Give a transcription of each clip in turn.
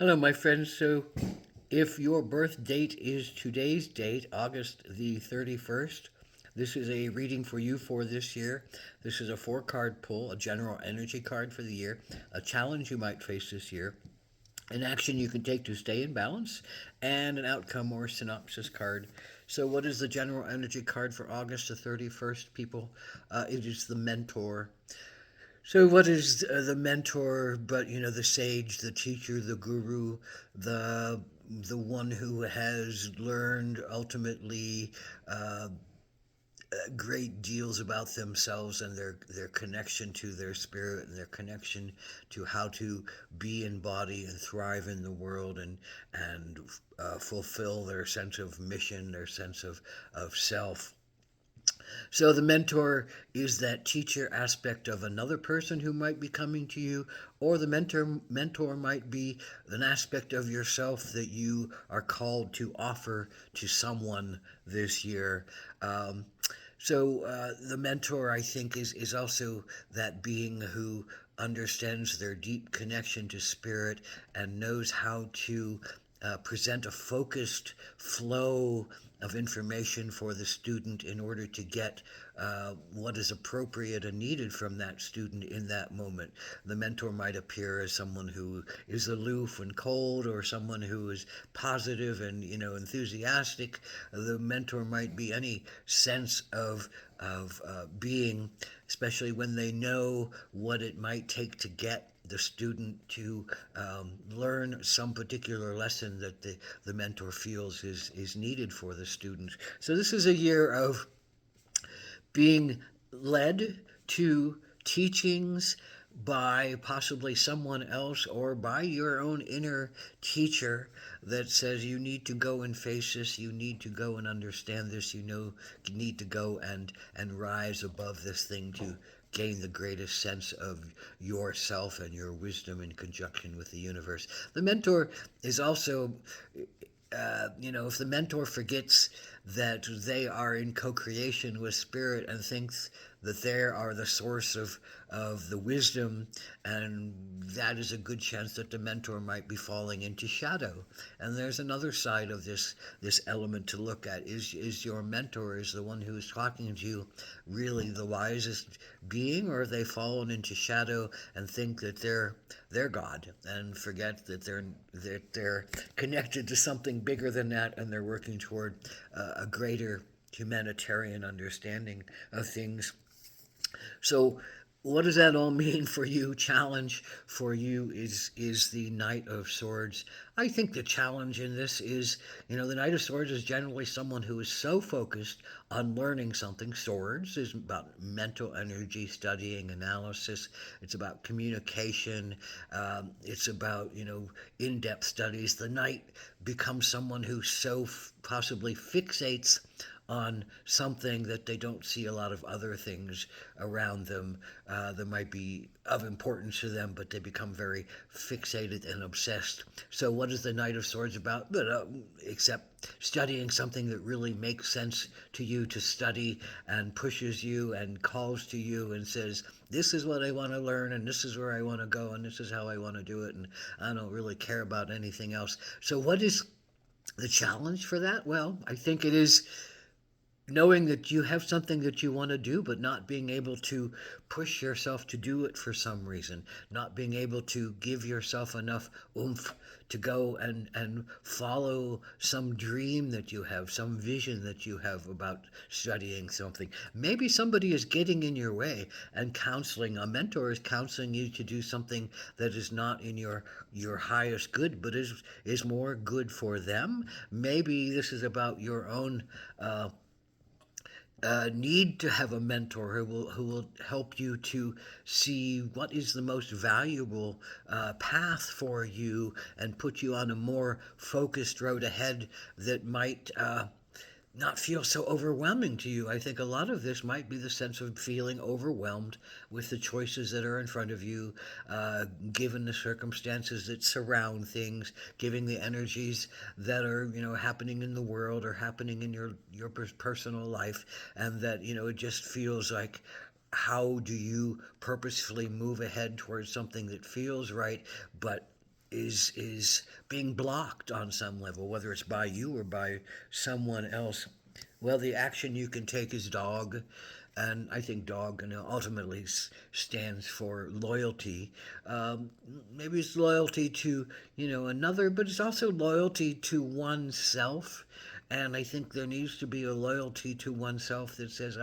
Hello, my friends. So, if your birth date is today's date, August the 31st, this is a reading for you for this year. This is a four card pull, a general energy card for the year, a challenge you might face this year, an action you can take to stay in balance, and an outcome or synopsis card. So, what is the general energy card for August the 31st, people? It is the mentor. So, what is the mentor but, the sage, the teacher, the guru, the one who has learned ultimately great deals about themselves and their connection to their spirit and their connection to how to be in body and thrive in the world and fulfill their sense of mission, their sense of self. So the mentor is that teacher aspect of another person who might be coming to you, or the mentor might be an aspect of yourself that you are called to offer to someone this year. The mentor, I think, is also that being who understands their deep connection to spirit and knows how to present a focused flow of information for the student in order to get what is appropriate and needed from that student in that moment. The mentor might appear as someone who is aloof and cold, or someone who is positive and enthusiastic. The mentor might be any sense of being, especially when they know what it might take to get the student to learn some particular lesson that the mentor feels is needed for the student. So this is a year of being led to teachings by possibly someone else or by your own inner teacher that says you need to go and face this, you need to go and understand this, you need to go and rise above this thing to gain the greatest sense of yourself and your wisdom in conjunction with the universe. The mentor is also if the mentor forgets that they are in co-creation with spirit and thinks that they are the source of the wisdom, and that is a good chance that the mentor might be falling into shadow. And there's another side of this element to look at. Is your mentor, is the one who is talking to you, really the wisest being, or have they fallen into shadow and think that they're God and forget that they're connected to something bigger than that, and they're working toward a greater humanitarian understanding of things. So, what does that all mean for you? Challenge for you is the Knight of Swords. I think the challenge in this is, the Knight of Swords is generally someone who is so focused on learning something. Swords is about mental energy, studying, analysis. It's about communication. It's about in-depth studies. The Knight becomes someone who possibly fixates on something that they don't see a lot of other things around them that might be of importance to them, but they become very fixated and obsessed. So, what is the Knight of Swords about? Except studying something that really makes sense to you to study and pushes you and calls to you and says, this is what I want to learn, and this is where I want to go, and this is how I want to do it, and I don't really care about anything else. So, what is the challenge for that? Well, I think it is knowing that you have something that you want to do, but not being able to push yourself to do it for some reason, not being able to give yourself enough oomph to go and follow some dream that you have, some vision that you have about studying something. Maybe somebody is getting in your way and counseling. A mentor is counseling you to do something that is not in your highest good, but is more good for them. Maybe this is about your own need to have a mentor who will help you to see what is the most valuable path for you and put you on a more focused road ahead that might not feel so overwhelming to you. I think a lot of this might be the sense of feeling overwhelmed with the choices that are in front of you, given the circumstances that surround things, given the energies that are happening in the world or happening in your personal life, and that it just feels like, how do you purposefully move ahead towards something that feels right, but is being blocked on some level, whether it's by you or by someone else. Well, the action you can take is dog, and I think dog, ultimately stands for loyalty. Um, Maybe it's loyalty to another, but it's also loyalty to oneself. And I think there needs to be a loyalty to oneself that says,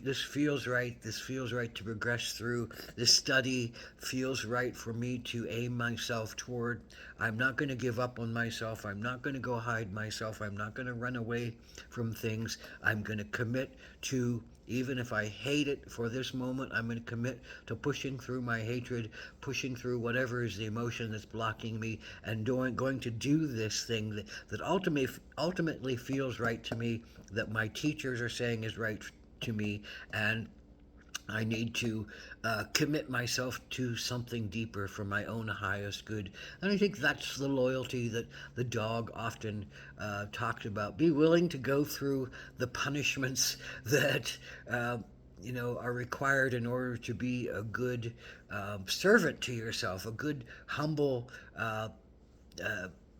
this feels right. This feels right to progress through. This study feels right for me to aim myself toward. I'm not going to give up on myself. I'm not going to go hide myself. I'm not going to run away from things. I'm going to commit to, even if I hate it for this moment, I'm going to commit to pushing through my hatred, pushing through whatever is the emotion that's blocking me, and going to do this thing that ultimately feels right to me, that my teachers are saying is right to me, and I need to commit myself to something deeper for my own highest good. And I think that's the loyalty that the dog often talked about. Be willing to go through the punishments that are required in order to be a good servant to yourself, a good, humble uh,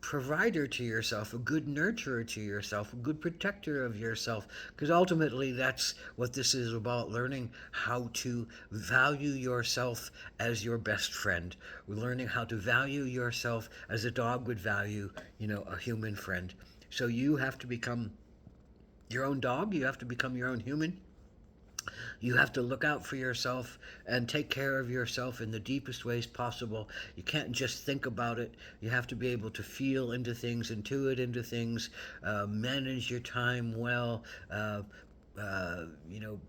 provider to yourself, a good nurturer to yourself, a good protector of yourself. Because ultimately, that's what this is about, learning how to value yourself as your best friend. We're learning how to value yourself as a dog would value, a human friend. So you have to become your own dog, you have to become your own human. You have to look out for yourself and take care of yourself in the deepest ways possible. You can't just think about it. You have to be able to feel into things, intuit into things, manage your time well, you know,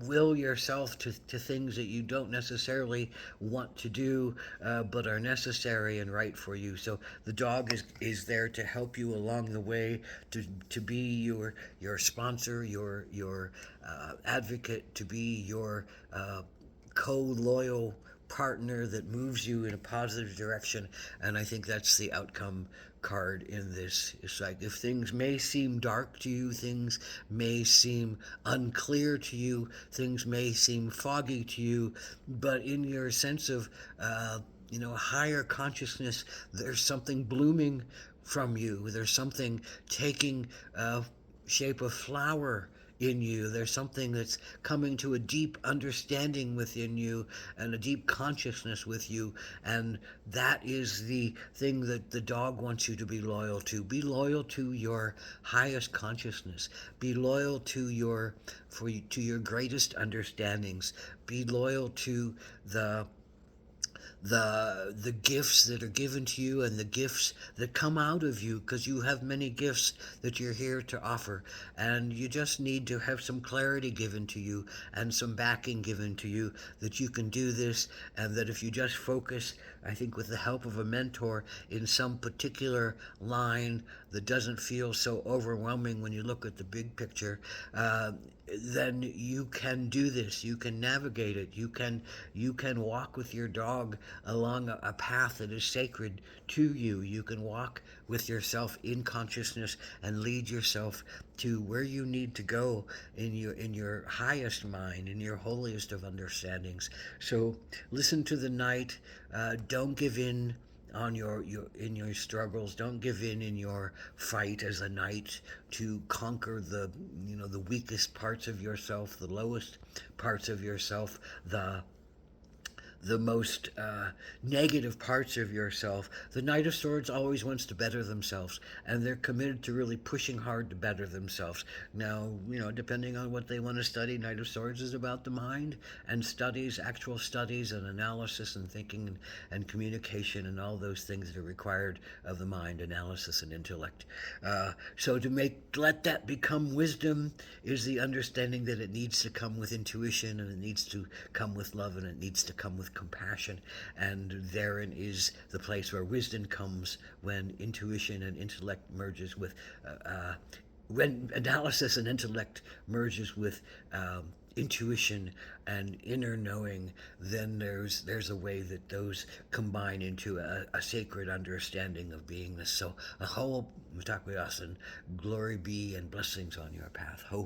will yourself to things that you don't necessarily want to do, but are necessary and right for you. So the dog is there to help you along the way, to be your sponsor, your advocate, to be your co-loyal partner that moves you in a positive direction. And I think that's the outcome card in this. It's like, if things may seem dark to you, things may seem unclear to you, things may seem foggy to you, but in your sense of higher consciousness, there's something blooming from you. There's something taking shape of flower in you. There's something that's coming to a deep understanding within you and a deep consciousness with you. And that is the thing that the dog wants you to be loyal to. Be loyal to your highest consciousness. Be loyal to your greatest understandings. Be loyal to the gifts that are given to you and the gifts that come out of you, because you have many gifts that you're here to offer, and you just need to have some clarity given to you and some backing given to you that you can do this, and that if you just focus, I think, with the help of a mentor in some particular line that doesn't feel so overwhelming when you look at the big picture, then you can do this. You can navigate it. You can walk with your dog along a path that is sacred to you. You can walk with yourself in consciousness and lead yourself to where you need to go in your highest mind, in your holiest of understandings. So listen to the night. Don't give in on in your struggles. Don't give in your fight as a knight to conquer the weakest parts of yourself, the lowest parts of yourself, the most negative parts of yourself. The Knight of Swords always wants to better themselves, and they're committed to really pushing hard to better themselves. Now, depending on what they want to study, Knight of Swords is about the mind and actual studies and analysis and thinking and communication and all those things that are required of the mind, analysis and intellect. So let that become wisdom is the understanding that it needs to come with intuition, and it needs to come with love, and it needs to come with compassion. And therein is the place where wisdom comes, when intuition and intellect merges with when analysis and intellect merges with intuition and inner knowing. Then there's a way that those combine into a sacred understanding of beingness. So, a whole mitakuyasan, glory be and blessings on your path. Ho.